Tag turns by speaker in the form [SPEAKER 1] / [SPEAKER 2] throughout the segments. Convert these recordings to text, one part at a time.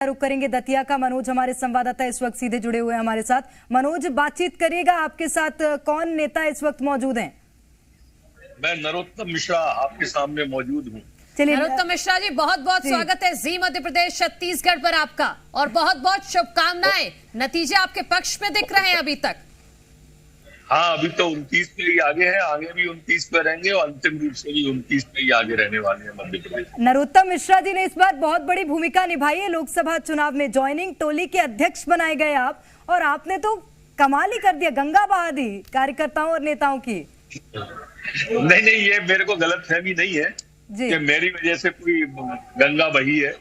[SPEAKER 1] रुख करेंगे दतिया का। मनोज हमारे संवाददाता इस वक्त सीधे जुड़े हुए हैं हमारे साथ। मनोज, बातचीत करिएगा, आपके साथ कौन नेता इस वक्त मौजूद हैं?
[SPEAKER 2] मैं नरोत्तम मिश्रा आपके सामने मौजूद हूँ।
[SPEAKER 1] चलिए
[SPEAKER 3] नरोत्तम मिश्रा जी, बहुत बहुत स्वागत है जी मध्य प्रदेश छत्तीसगढ़ पर आपका, और बहुत बहुत शुभकामनाएं। नतीजे आपके पक्ष में दिख रहे हैं अभी तक।
[SPEAKER 2] हाँ, अभी तो 29 पे ही आगे हैं, आगे भी 29 पे रहेंगे और अंतिम रूप से भी 29 पे ही आगे रहने वाले हैं मध्य प्रदेश।
[SPEAKER 1] नरोत्तम मिश्रा जी ने इस बार बहुत बड़ी भूमिका निभाई है लोकसभा चुनाव में। ज्वाइनिंग टोली के अध्यक्ष बनाए गए आप, और आपने तो कमाल ही कर दिया, गंगा बहा दी कार्यकर्ताओं और नेताओं की।
[SPEAKER 2] नहीं, ये मेरे को गलतफहमी नहीं है कि मेरी वजह से कोई गंगा बही है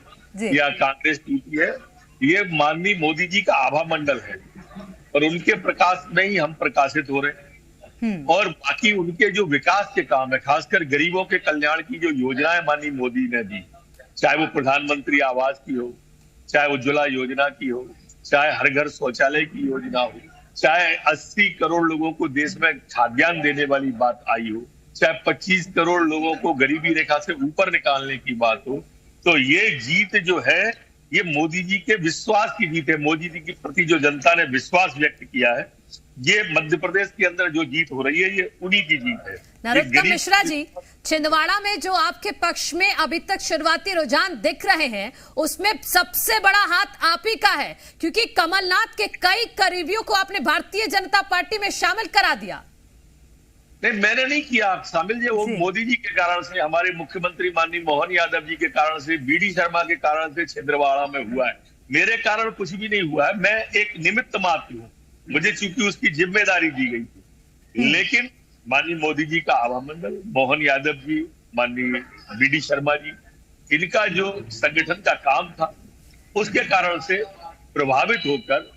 [SPEAKER 2] या कांग्रेस टूटी है। ये माननीय मोदी जी का आभा मंडल है और उनके प्रकाश में ही हम प्रकाशित हो रहे हैं। और बाकी उनके जो विकास के काम है, खासकर गरीबों के कल्याण की जो योजनाएं माननीय मोदी ने दी, चाहे वो प्रधानमंत्री आवास की हो, चाहे उज्ज्वला योजना की हो, चाहे हर घर शौचालय की योजना हो, चाहे 80 करोड़ लोगों को देश में खाद्यान्न देने वाली बात आई हो, चाहे 25 करोड़ लोगों को गरीबी रेखा से ऊपर निकालने की बात हो, तो ये जीत जो है ये मोदी जी के विश्वास की जीत है। मोदी जी के प्रति जो जनता ने विश्वास व्यक्त किया है, ये मध्य प्रदेश के अंदर जो जीत हो रही है ये उन्हीं की जीत है।
[SPEAKER 3] नरोत्तम मिश्रा जी, छिंदवाड़ा में जो आपके पक्ष में अभी तक शुरुआती रुझान दिख रहे हैं, उसमें सबसे बड़ा हाथ आप ही का है, क्योंकि कमलनाथ के कई करीबियों को आपने भारतीय जनता पार्टी में शामिल करा दिया।
[SPEAKER 2] नहीं, मैंने नहीं किया शामिल। वो मोदी जी के कारण से, हमारे मुख्यमंत्री माननीय मोहन यादव जी के कारण से, बीडी शर्मा के कारण से छिंदवाड़ा में हुआ है। मेरे कारण कुछ भी नहीं हुआ है, मैं एक निमित्त मात्र हूँ। मुझे चूंकि उसकी जिम्मेदारी दी गई थी, लेकिन माननीय मोदी जी का आभा मंडल, मोहन यादव जी, माननीय बीडी शर्मा जी, इनका जो संगठन का काम था, उसके कारण से प्रभावित होकर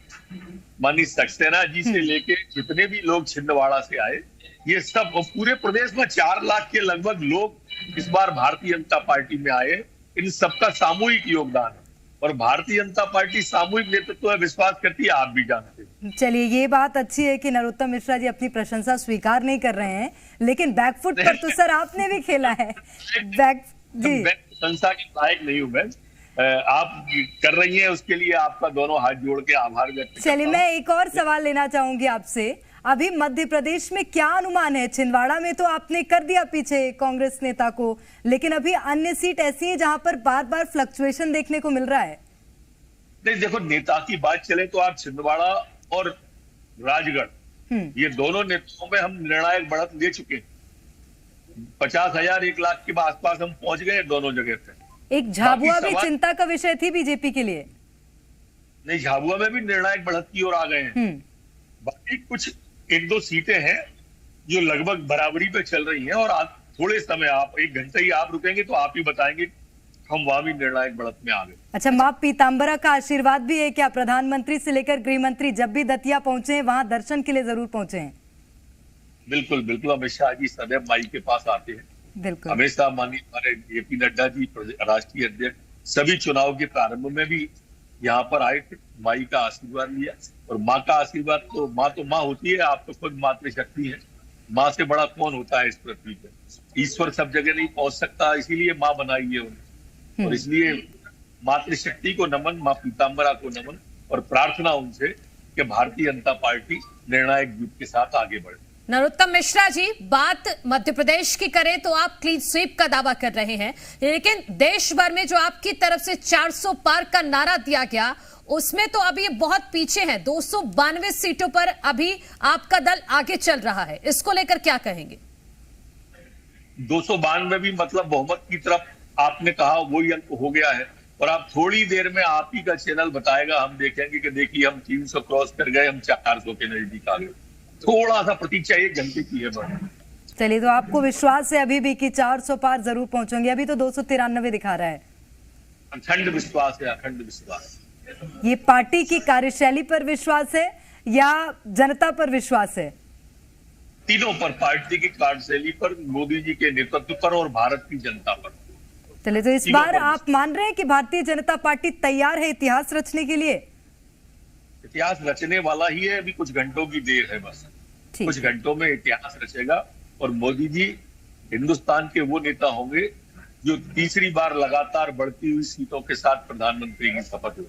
[SPEAKER 2] माननीय सक्सेना जी से लेके जितने भी लोग छिंदवाड़ा से आए, ये सब पूरे प्रदेश में 4 लाख के लगभग लोग इस बार भारतीय जनता पार्टी में आए। इन सबका सामूहिक योगदान है और भारतीय जनता पार्टी सामूहिक नेतृत्व में विश्वास करती है, आप भी जानते हैं।
[SPEAKER 1] चलिए, ये बात अच्छी है कि नरोत्तम मिश्रा जी अपनी प्रशंसा स्वीकार नहीं कर रहे हैं, लेकिन बैकफुट पर तो सर आपने भी खेला है।
[SPEAKER 2] मैं प्रशंसा के लायक नहीं हूँ, मैं आप कर रही हैं, उसके लिए आपका दोनों हाथ जोड़ के आभार व्यक्त करता हूं।
[SPEAKER 1] चलिए, मैं एक और सवाल लेना चाहूंगी आपसे। अभी मध्य प्रदेश में क्या अनुमान है? छिंदवाड़ा में तो आपने कर दिया पीछे कांग्रेस नेता को, लेकिन अभी अन्य सीट ऐसी है जहां पर बार बार फ्लक्चुएशन देखने को मिल रहा है।
[SPEAKER 2] नहीं, देखो, नेता की बात चले तो आप छिंदवाड़ा और राजगढ़, ये दोनों नेताओं में हम निर्णायक बढ़त ले चुके हैं। 50,000 1 लाख के आसपास हम पहुंच गए दोनों जगह पे।
[SPEAKER 1] एक झाबुआ भी चिंता का विषय थी बीजेपी के लिए।
[SPEAKER 2] नहीं, झाबुआ में भी निर्णायक बढ़त की ओर आ गए हैं। बाकी कुछ 1-2 सीटें हैं जो लगभग बराबरी पे चल रही हैं, और थोड़े समय, आप 1 घंटे ही आप रुकेंगे तो आप ही बताएंगे हम वहां भी निर्णायक बढ़त में आ गए।
[SPEAKER 1] अच्छा, मां पीताम्बरा का आशीर्वाद भी है क्या? प्रधानमंत्री से लेकर गृह मंत्री जब भी दतिया पहुंचे हैं, वहां दर्शन के लिए जरूर पहुंचे हैं।
[SPEAKER 2] बिल्कुल बिल्कुल, अमित शाह जी सदैव माई के पास आते हैं।
[SPEAKER 1] बिल्कुल,
[SPEAKER 2] हमेशा माननीय हमारे जेपी नड्डा जी राष्ट्रीय अध्यक्ष सभी चुनाव के प्रारंभ में भी यहाँ पर आए थे, माई का आशीर्वाद लिया। और माँ का आशीर्वाद तो माँ होती है, आप तो खुद मातृशक्ति है। माँ से बड़ा कौन होता है इस पृथ्वी पर? ईश्वर सब जगह नहीं पहुंच सकता, इसीलिए माँ बनाई है उन्हें। और इसलिए मातृशक्ति को नमन, माँ पीताम्बरा को नमन, और प्रार्थना उनसे कि भारतीय जनता पार्टी निर्णायक जीत के साथ आगे बढ़े।
[SPEAKER 3] नरोत्तम मिश्रा जी, बात मध्य प्रदेश की करें तो आप क्लीन स्वीप का दावा कर रहे हैं, लेकिन देश भर में जो आपकी तरफ से 400 पार का नारा दिया गया, उसमें तो अभी बहुत पीछे हैं। 292 सीटों पर अभी आपका दल आगे चल रहा है, इसको लेकर क्या कहेंगे?
[SPEAKER 2] 292 भी मतलब बहुमत की तरफ आपने कहा, वही अंक हो गया है। और आप थोड़ी देर में आप ही का चैनल बताएगा, हम देखेंगे कि देखिए हम 300 क्रॉस कर गए, हम 400 के नजदीक आ गए। थोड़ा सा प्रतीक्षा 1 घंटे की है बस।
[SPEAKER 1] चलिए, तो आपको विश्वास है अभी भी कि 400 पार जरूर पहुंचेंगे? अभी तो 293 दिखा रहा है।
[SPEAKER 2] अखंड विश्वास है, अखंड विश्वास।
[SPEAKER 1] ये पार्टी की कार्यशैली पर विश्वास है या जनता पर विश्वास है?
[SPEAKER 2] तीनों पर, पार्टी की कार्यशैली पर, मोदी जी के नेतृत्व पर और भारत की जनता पर।
[SPEAKER 1] चलिए, तो इस बार आप मान रहे हैं कि भारतीय जनता पार्टी तैयार है इतिहास रचने के लिए?
[SPEAKER 2] इतिहास रचने वाला ही है, अभी कुछ घंटों की देर है बस। कुछ घंटों में इतिहास रचेगा और मोदी जी हिंदुस्तान के वो नेता होंगे जो तीसरी बार लगातार बढ़ती हुई सीटों के साथ प्रधानमंत्री की शपथ हुई।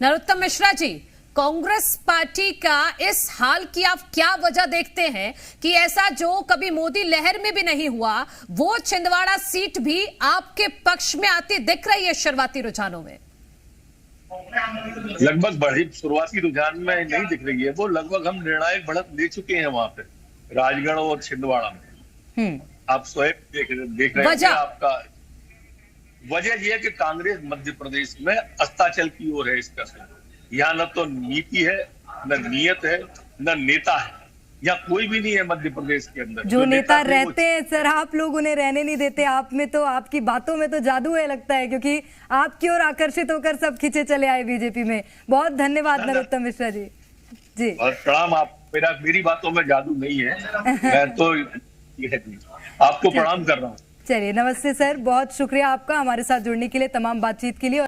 [SPEAKER 3] नरोत्तम मिश्रा जी, कांग्रेस पार्टी का इस हाल की आप क्या वजह देखते हैं कि ऐसा जो कभी मोदी लहर में भी नहीं हुआ, वो छिंदवाड़ा सीट भी आपके पक्ष में आती दिख रही है शुरुआती रुझानों में?
[SPEAKER 2] लगभग बढ़ी शुरुआती रुझान में नहीं दिख रही है, वो लगभग हम निर्णायक बढ़त ले चुके हैं वहां पे राजगढ़ और छिंदवाड़ा में। आप स्वयं देख रहे हैं। आपका वजह यह है कि कांग्रेस मध्य प्रदेश में अस्ताचल की ओर है। इसका यहाँ न तो नीति है, न नियत है, न नेता है। यहाँ कोई भी नहीं है मध्य प्रदेश के अंदर।
[SPEAKER 1] जो नेता रहते हैं सर, आप लोग उन्हें रहने नहीं देते। आप में तो, आपकी बातों में तो जादू है लगता है, क्योंकि आपकी ओर आकर्षित होकर सब खींचे चले आए बीजेपी में। बहुत धन्यवाद नरोत्तम मिश्रा जी। जी
[SPEAKER 2] प्रणाम। आप मेरी बातों में जादू नहीं है, मैं तो आपको प्रणाम कर रहा हूँ।
[SPEAKER 1] चलिए, नमस्ते सर, बहुत शुक्रिया आपका हमारे साथ जुड़ने के लिए, तमाम बातचीत के लिए।